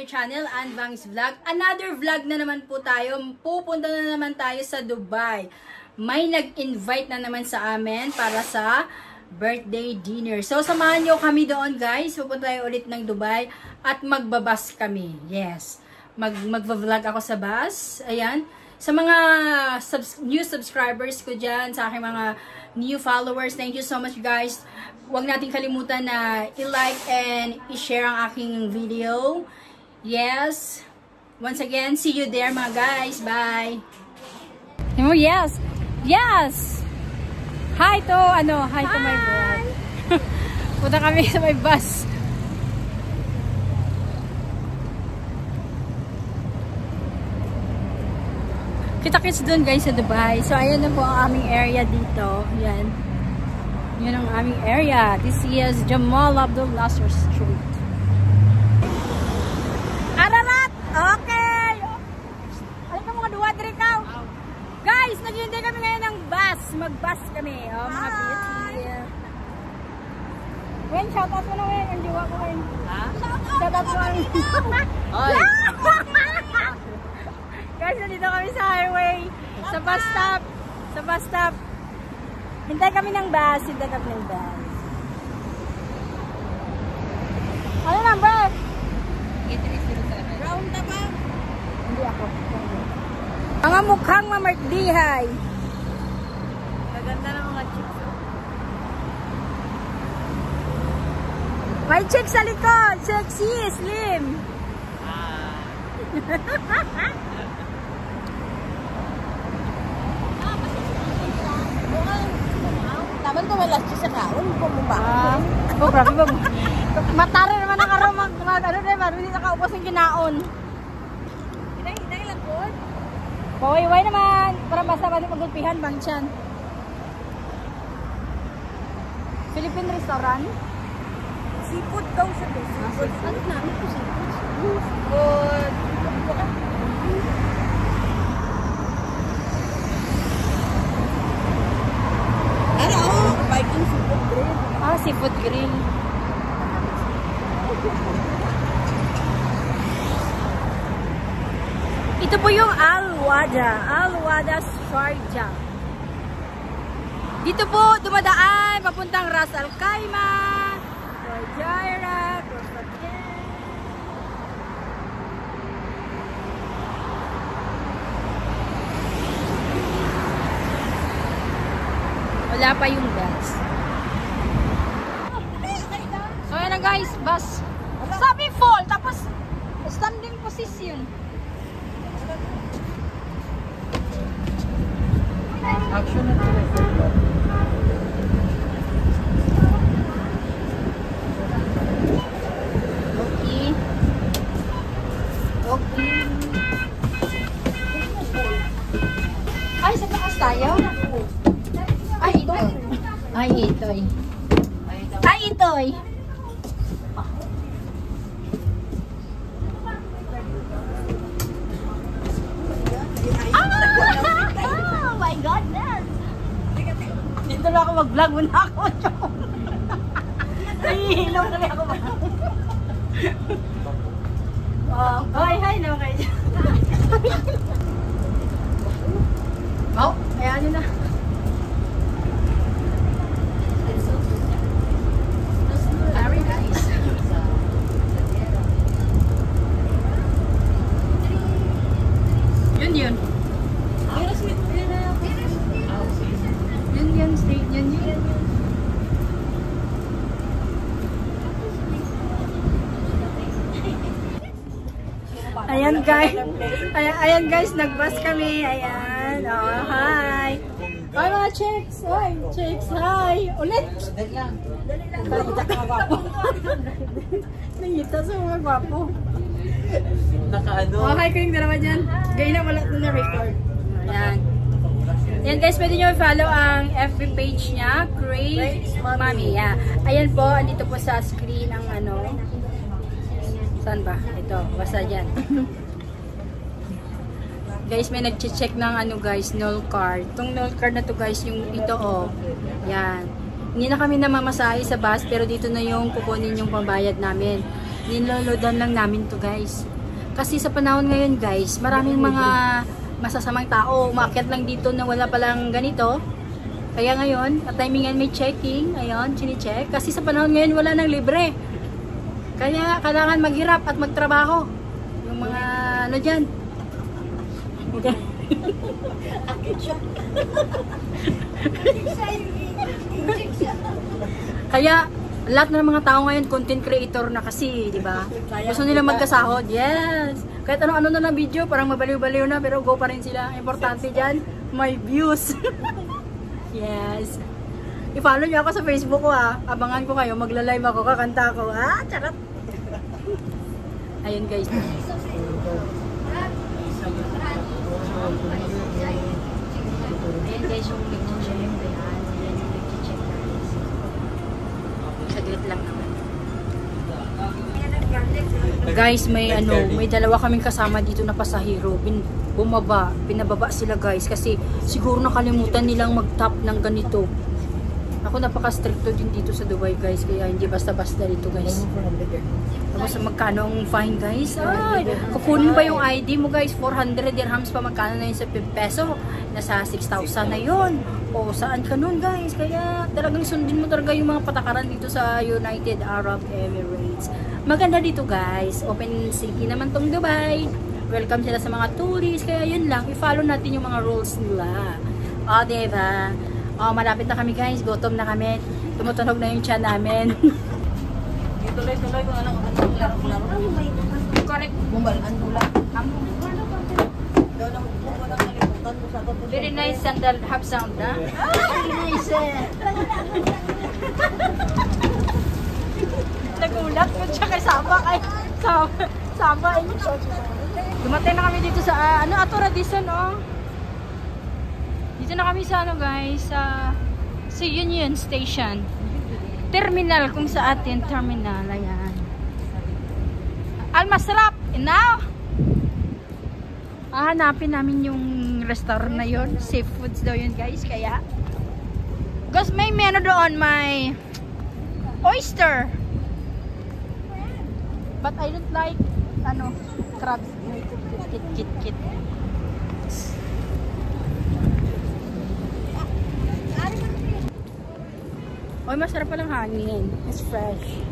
Channel and Bangs Vlog. Another vlog na naman po tayo. Pupunta na naman tayo sa Dubai. May nag-invite na naman sa amin para sa birthday dinner. So, samahan nyo kami doon, guys. Pupunta tayo ulit ng Dubai at magbabas kami. Yes. Magva-vlog ako sa bus. Ayan. Sa mga new subscribers ko dyan, sa aking mga new followers, thank you so much, guys. Huwag natin kalimutan na i-like and i-share ang aking video. Yes. Once again, see you there, mga guys. Bye. Oh, yes. Yes. Hi to, hi to my boy. Punta kami sa may bus. Kita-kits dun, guys, sa Dubai. So, ayan na po ang aming area dito. Yan. Yan ang aming area. This is Jamal Abdul Nasser Street. Ararat! Okay! Alam ka mga duwa, dire ka? Guys, naghihintay kami ngayon ng bus. Mag-bus kami. Oh, mga beauty. Wen, shoutout mo na, Wen. Ang diwa ko, Wen. Ha? Shoutout mo. Oy! Guys, nandito kami sa highway. Sa bus stop. Sa bus stop. Hintay kami ng bus. Hintay kami ng bus. Ano number? Round na ba? Hindi ako. Mga mukhang mamardihay. Maganda na mga chicks. May chicks sa likod. Sexy, slim. Taman ko may last sa kaon. Bumubaan. Oh, grabe ba? Matara naman ang araw mag-ano din. Hindi nakaupos yung kinaon. Hinay lang po. Paway-way naman. Para basta ba magulpihan bang tiyan. Philippine restaurant. Seafood daw sa seafood. Ano namin po seafood? Seafood. Ano? Viking seafood grill. Ah, seafood grill. Ito po yung Al-Wada. Al-Wada Sharjah. Dito po dumadaan papuntang Ras Al Khaimah, Fujairah, wala pa yung bus. So ayan na, guys, bus. Sabi fall, tapos standing position. Action na telephone. Okay. Okay. Ay, sa taas tayo? Ay, ito. Ay, ito. Ay, ito. Oh my goodness. Dito na ako mag-vlog. Muna ako. Nahihilom na ako. Hi naman kayo. Oh, ayan nyo na. Very nice. Yun. Yun, state yun. Ayan guys, nagbus kami. Ayan. Oh, hi. Hi mga chicks. Hi, chicks. Hi. Ulit. Nangita sa mga gwapo. Nakaano. Oh, hi kayong dalawa dyan. Gaya na wala na record. Ayan. Ayan guys, pwede nyo follow ang FB page niya, Crave Mommy. Yeah. Ayan po, andito po sa screen ang ano. Saan ba? Ito, basta dyan. Guys, may nag-check ng ano guys, null card. Itong null card na to guys, yung ito oh. Yan. Hindi na kami namamasahe sa bus, pero dito na yung kukunin yung pambayad namin. Niloloadan lang namin to guys. Kasi sa panahon ngayon guys, maraming mga masasamang tao. Umakyat lang dito na wala palang ganito. Kaya ngayon, at timingan may checking. Ayun, chine-check. Kasi sa panahon ngayon, wala nang libre. Kaya kailangan maghirap at magtrabaho. Yung mga ano dyan. Okay. Kaya lahat ng mga tao ngayon content creator na kasi, di ba? Gusto nila magkasahod. Yes. Kahit ano-ano na lang video, parang mabaliw-baliw na pero go pa rin sila. Importante diyan, may views. Yes. I-follow niyo ako sa Facebook ko ah. Abangan ko kayo, magla-live ako, kakanta ako. Ah, charot. Ayun guys. Ayan guys, yung nag-check. Ayan yung nag-check guys. Saglit lang naman. Guys, may dalawa kaming kasama dito na pasahero. Pinababa sila guys kasi siguro nakalimutan nilang mag-tap ng ganito. Ako napaka-stricto din dito sa Dubai guys, kaya hindi basta-basta dito guys. Tapos magkano ang fine guys? Ay, kukunin pa yung ID mo guys, 400 dirhams pa, magkano na yun sa peso? Nasa 6,000 na yun. O saan ka nun guys? Kaya talagang sundin mo talaga yung mga patakaran dito sa United Arab Emirates. Maganda dito guys, open city naman tong Dubai. Welcome sila sa mga tourists, kaya yun lang, i-follow natin yung mga rules nila. O diba? O malapit na kami guys, gutom na kami. Tumutunog na yung tiyan namin. Tuloy-tuloy kung anong laro-laro. Correct. Bumbalan mula. Very nice sandal, half sound na. Very nice Nagulat ko siya kay Saba. Saba. Dumatay na kami dito sa, Ato Radisson, oh. Dito na kami sa, guys, sa Union Station. Terminal, kung sa atin, terminal, ayan. Al-Masrap, now, hanapin namin yung restaurant na yun. Seafoods daw yun, guys, kaya. Because may menu doon, may oyster. But I don't like, crabs. Kit. Oy, masarap palang hangin. It's fresh.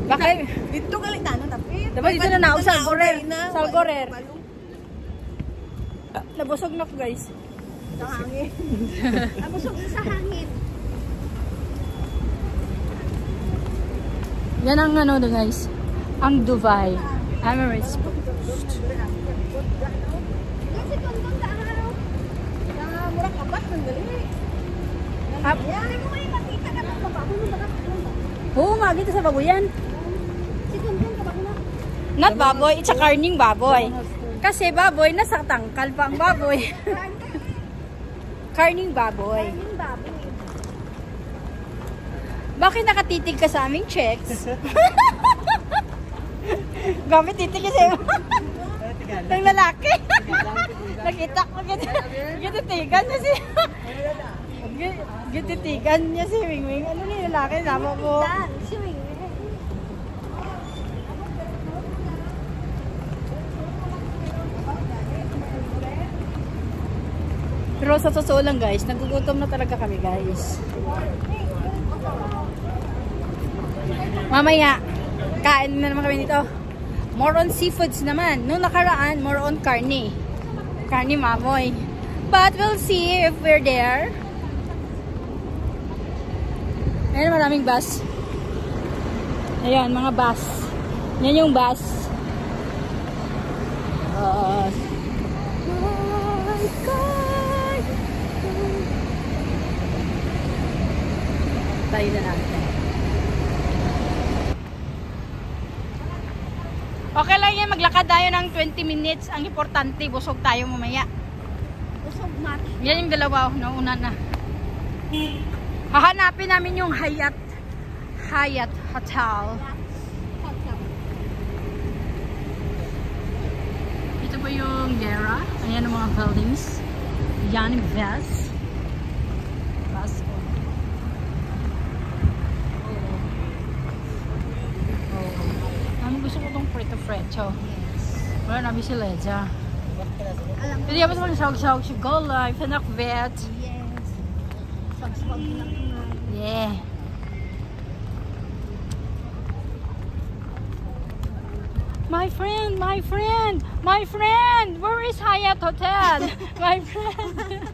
Bakit? Dito galit na, tapi. Dapat dito na nausal, Salgorer. Nabusog na ko, guys. Sa hangin. Nabusog sa hangin. Yan ang guys. Ang Dubai Emirates. Kasi kung sa araw. Murang kapat ng gali. Yan, mo may makita ka ng babaho mo baka. Oo, magita sa baboyan. Si Kumbong ka ba na? Not baboy, it's a karning baboy. Kasi baboy, nasa tangkal pa ang baboy. Karning baboy. Yung baboy. Bakit nakatitig ka sa aming checks? Gamit titig kasi ng lalaki. Nakita ko gititigan niya si gititigan niya si Wingwing. Ano na yung lalaki? Nama ko. Si Wingwing. Pero sa totoo lang guys, nagugutom na talaga kami guys. Mamaya, kain na naman kami dito. More on seafoods naman. Nung nakaraan, more on karne. Karne mamoy. But we'll see if we're there. Ayan, maraming bus. Ayan, mga bus. Yan yung bus. Oh my God! Tayo na natin. Okay lang yan, maglakad tayo ng 20 minutes. Ang importante, busog tayo mamaya. Busog much. Yan yung dalawa, nauna na. Hahanapin namin yung Hyatt Hotel. Dito po yung Gera. Ayan ang mga buildings. Yan yung Vest. Basco. Ano gusto ko itong Prito Freccio? Wala namin si Leja. Pwede ba ito sawag-sawag si Go Life, anak vet? Yes. Sagswag lang. Yeah. My friend, my friend, my friend, where is Hyatt Hotel? My friend.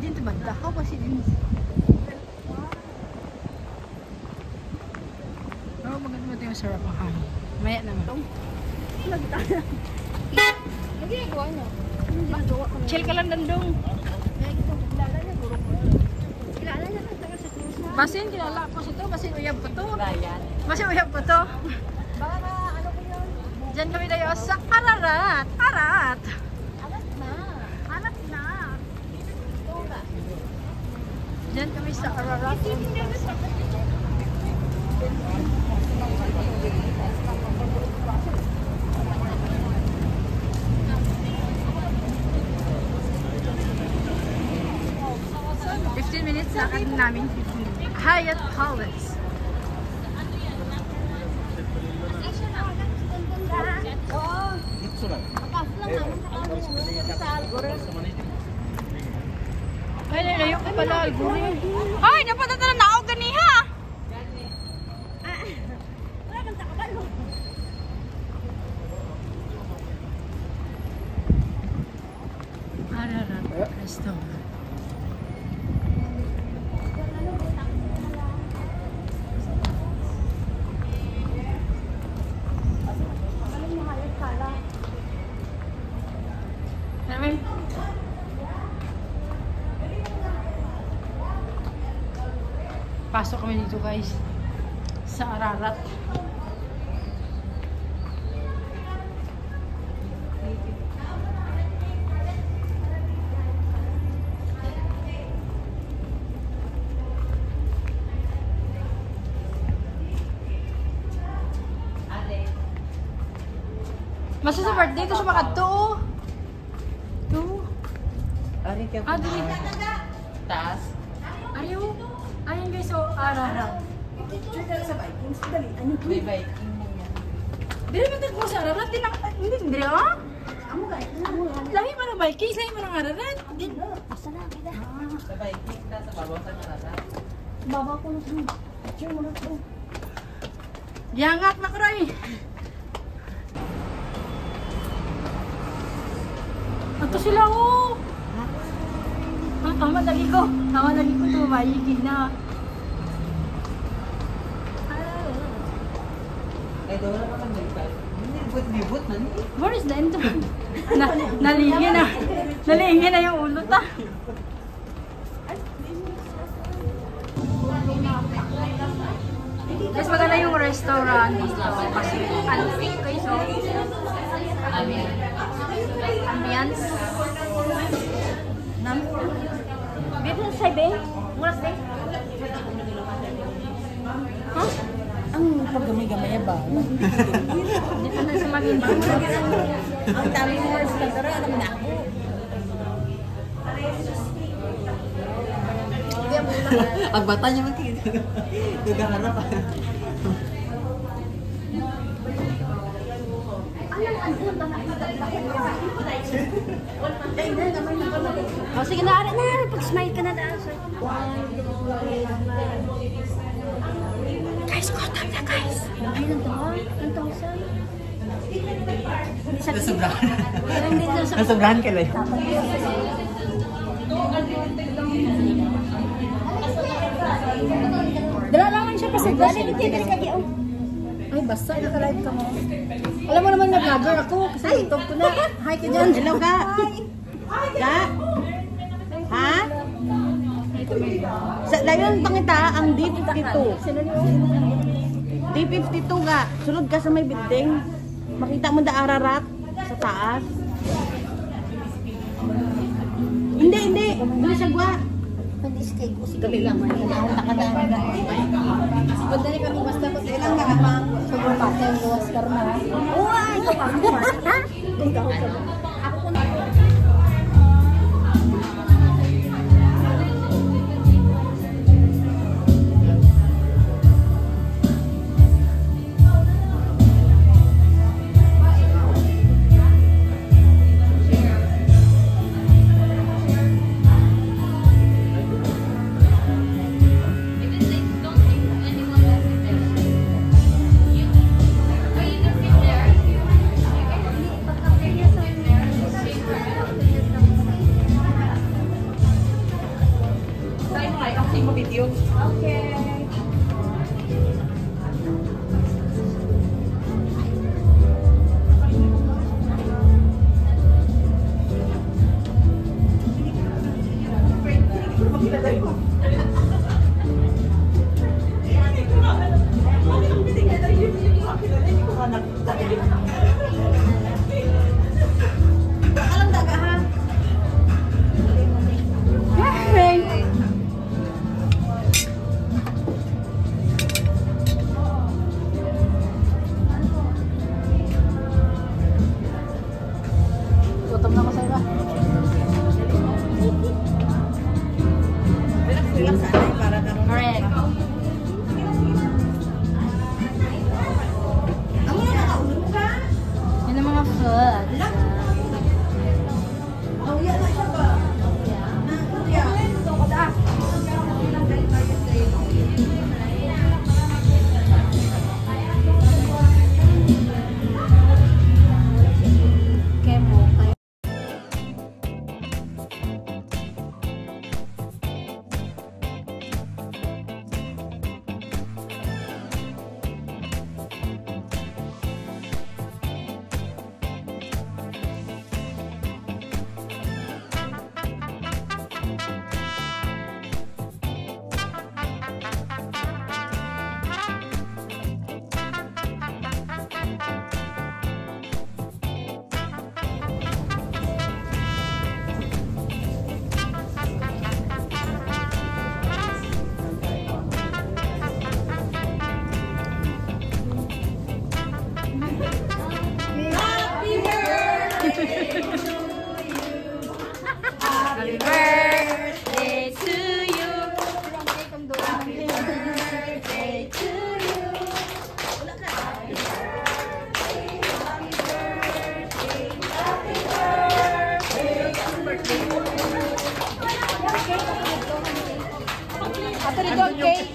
Dito ba? Dakaw pa si Denise. Oh, maganda mo yung sarap ang hangin. Maya naman. Nagtala. Ano ginagawa niyo? Ginagawa ko. Chill ka lang dandong. Kilala niya, guro ko. Kilala niya lang sa cruise na. Basin, kilala ko si to. Basin, uyab ko to. Ryan. Basin, uyab ko to. Baka na, ano ko yun? Diyan kami tayo sa Ararat. Arat. Alat na. Alat na. Ito ba? Diyan kami sa Ararat. 15 minutes lakad namin. Hyatt Palace. Oo. Makafulang namin sa kanya. Sa Algorand. Ay, nalayo ko pala. Ay, napadata na ako ganiha. Wala kang takabalo. Ararat Restaurant. Namin. Pasok kami dito guys sa Ararat. Masa sa birthday ko sa makadto. Ari ka Ah, dili. taas. Ayaw. Ayun guys, so Ararat. May biking mo yan. Dili ba tagpo sa Ararat? Hindi, hindi ah? Amo guys. Amo guys. Lahi mo ng bike, lahi mo ng Ararat. Basta na, kita. Sa biking ta sa babaw sa narata. Babaw ko na ito. Picture mo na ito. Yangat na kroy. Ato sila oh. Ah, tama naligo. Tama naligo to mayigin na. Ay, doon na ka may libot na ni. Where is the entrance? Nalingin na. Nalingin na yung ulo ta. Mas maganda yung restaurant dito. Kasi unfit kayo. So, ambience. Bebe sa sabi? Muras din? Huh? Ang paggamay-gamay ba? Dito na sa Maguindang. Ang dami mo muras ka. Pero alam na ako. Pagbata niya man tingin. Gagaharap. O sige na, ara na. Pag-smile ka na daan. Guys, kotam na guys. Ay, lang taon. 1,000. Nasobrahan. Hindi na sa... Nasobrahan ka lang. Dala lang siya kasi Dali, hindi ka diyo. ay, basta naka-live ka mo. Alam mo naman na vlogger ako kasi YouTube ko na. Hi ka dyan. Hello ka. Ka? Ha? Sa dayon pangita ang D52. D52 ka. Sunod ka sa may building. Makita mo da Ararat sa taas. Hindi. Dali siya gwa. Hindi kay ko. Dali lang. Pagdali kami basta po sila lang kapang sobrang patay ng Oscar na. Uy, ito ka mo. Ako na. Gutom na ko sa iba. Correct. Yan ang mga food. Happy birthday to you. Happy birthday to you. Ato rin doon, cake.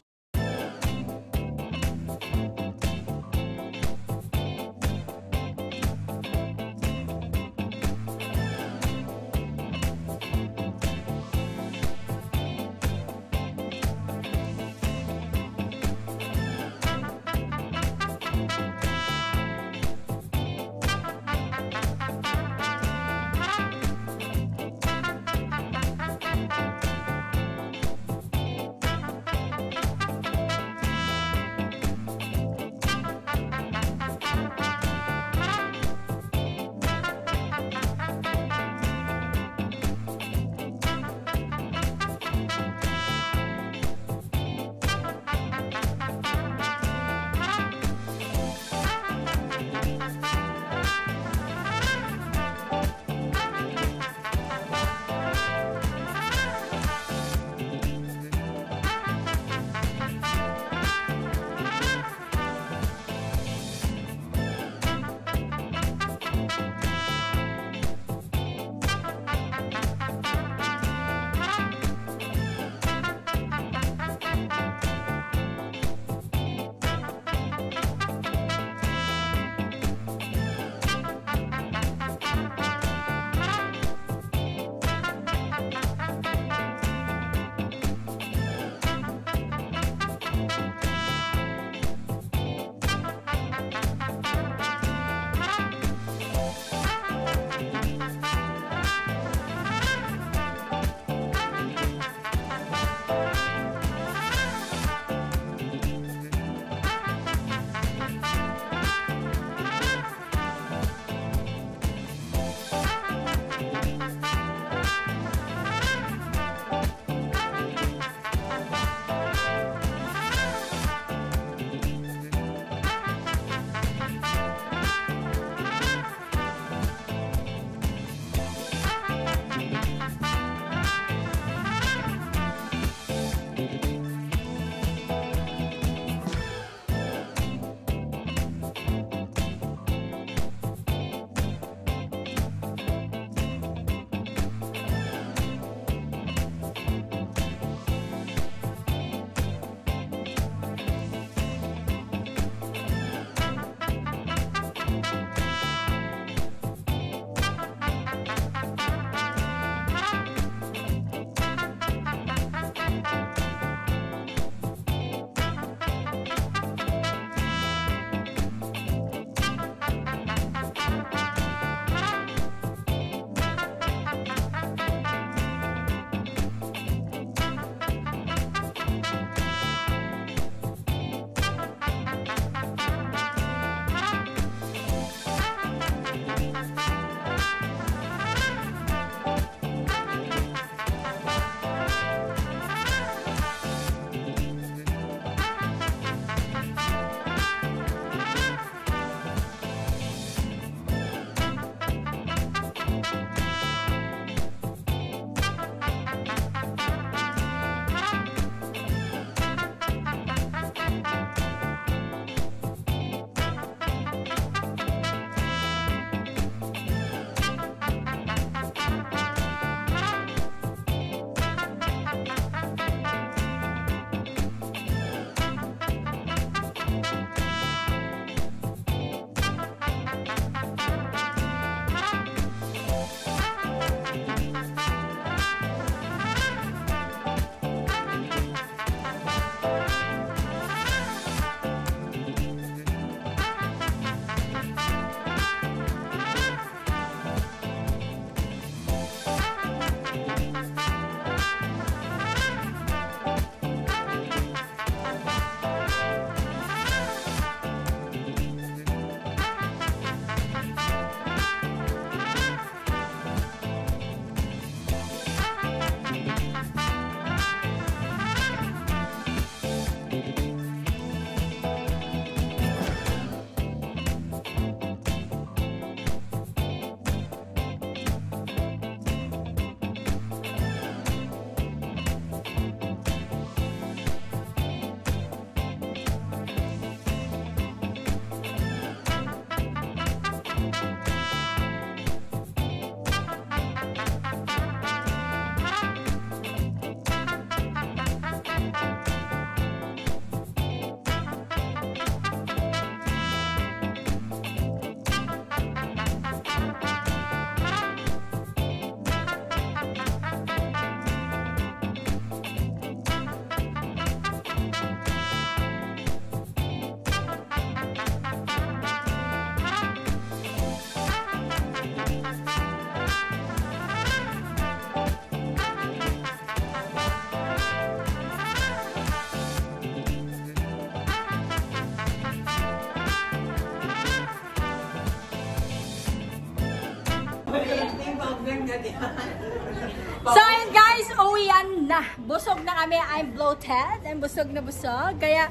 So, ayun guys, uwian na. Busog na kami. I'm bloated. I'm busog na busog. Kaya,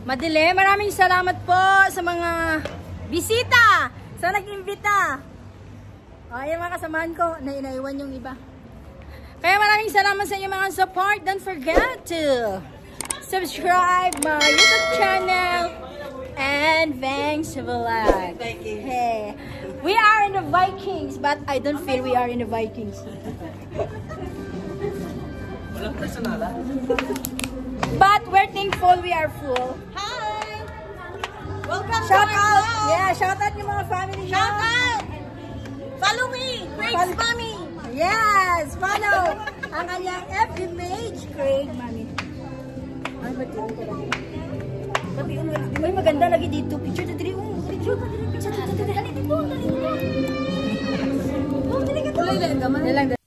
madali. Maraming salamat po sa mga bisita. Sa nag-imbita. O, yung mga kasamahan ko, naiwan yung iba. Kaya maraming salamat sa inyong mga support. Don't forget to subscribe my YouTube channel and Vangs Vlog. Hey, we are in the Vikings, but I don't feel we are in the Vikings. Walang personal, But we're thankful we are full. Hi! Welcome Shout to my out! vlog! Yeah, shout out yung mga family niyo. Shout out! Follow me! Craig's Mommy! Yes! Follow ang kanyang FB page, Craig Mommy. Ay, ba't yun ko lang? Uy, maganda lagi dito. Picture na dito. Picture na dito. Picture na dito. Dali dito. Dali dito. Dali dito. Dali dito.